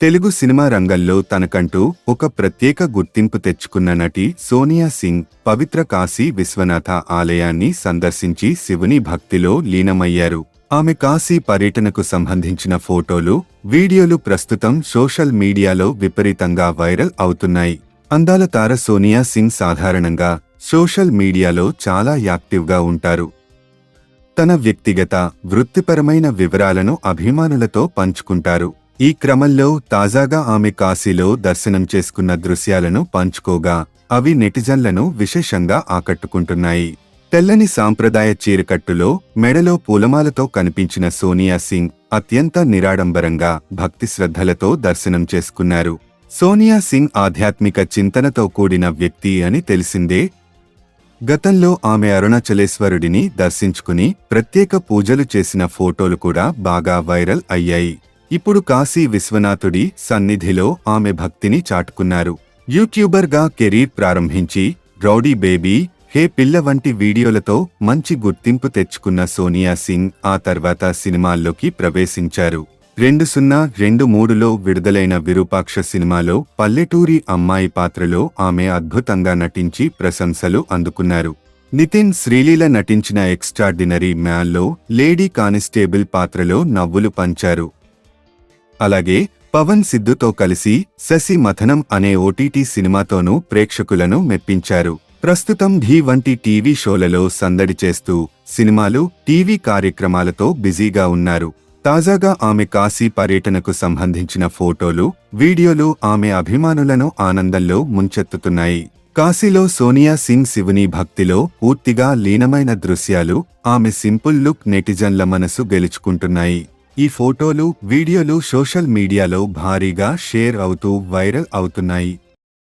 Telugu cinema రంగంలో తనకంటూ ఒక ప్రత్యేక గుర్తింపు తెచ్చుకున్న నటి సోనియా సింగ్ పవిత్ర కాశీ విశ్వనాథ ఆలయాన్ని సందర్శించి శివుని భక్తిలో లీనమయ్యారు. ఆమె కాశీ పర్యటనకు సంబంధించిన ఫోటోలు, వీడియోలు ప్రస్తుతం సోషల్ మీడియాలో విపరీతంగా వైరల్ అవుతున్నాయి. అందాల తార సోనియా సింగ్ సాధారణంగా సోషల్ మీడియాలో చాలా యాక్టివ్గా ఉంటారు. తన వ్యక్తిగత, వృత్తిపరమైన వివరాలను అభిమానులతో పంచుకుంటారు. ఈ క్రమంలో తాజాగా ఆమె కాశీలో దర్శనం చేసుకున్న దృశ్యాలను పంచుకోగా అవి నెటిజన్లను విశేషంగా ఆకట్టుకుంటున్నాయి. తెల్లని సాంప్రదాయ చీరకట్టులో మెడలో పూలమాలతో కనిపించిన సోనియా సింగ్ అత్యంత నిరాడంబరంగా భక్తి శ్రద్ధలతో దర్శనం చేసుకున్నారు. సోనియా సింగ్ ఆధ్యాత్మిక చింతనతో కూడిన వ్యక్తి అని తెలిసిందే. గతంలో ఆమె అరుణాచలేశ్వరుడిని దర్శించుకుని ప్రత్యేక పూజలు చేసిన ఫోటోలు కూడా బాగా వైరల్ అయ్యాయి. ఇప్పుడు కాశీ విశ్వనాథుడి సన్నిధిలో ఆమె భక్తిని చాటుకున్నారు. యూట్యూబర్గా కెరీర్ ప్రారంభించి రౌడీ బేబీ, హే పిల్ల వంటి వీడియోలతో మంచి గుర్తింపు తెచ్చుకున్న సోనియా సింగ్ ఆ తర్వాత సినిమాల్లోకి ప్రవేశించారు. 2023లో విడుదలైన విరూపాక్ష సినిమాలో పల్లెటూరి అమ్మాయి పాత్రలో ఆమె అద్భుతంగా నటించి ప్రశంసలు అందుకున్నారు. నితిన్, శ్రీలీల నటించిన ఎక్స్ట్రార్డినరీ మ్యాన్లో లేడీ కానిస్టేబుల్ పాత్రలో నవ్వులు పంచారు. అలాగే పవన్ సిద్ధుతో కలిసి శశి మథనం అనే ఓటీటీ సినిమాతోనూ ప్రేక్షకులను మెప్పించారు. ప్రస్తుతం ఢీ వంటి టీవీ షోలలో సందడి చేస్తూ సినిమాలు, టీవీ కార్యక్రమాలతో బిజీగా ఉన్నారు. తాజాగా ఆమె కాశీ పర్యటనకు సంబంధించిన ఫోటోలు, వీడియోలు ఆమె అభిమానులను ఆనందంలో ముంచెత్తుతున్నాయి. కాశీలో సోనియా సింగ్ శివుని భక్తిలో పూర్తిగా లీనమైన దృశ్యాలు, ఆమె సింపుల్ లుక్ నెటిజన్ల మనసు గెలుచుకుంటున్నాయి. ఈ ఫోటోలు, వీడియోలు సోషల్ మీడియాలో భారీగా షేర్ అవుతూ వైరల్ అవుతున్నాయి.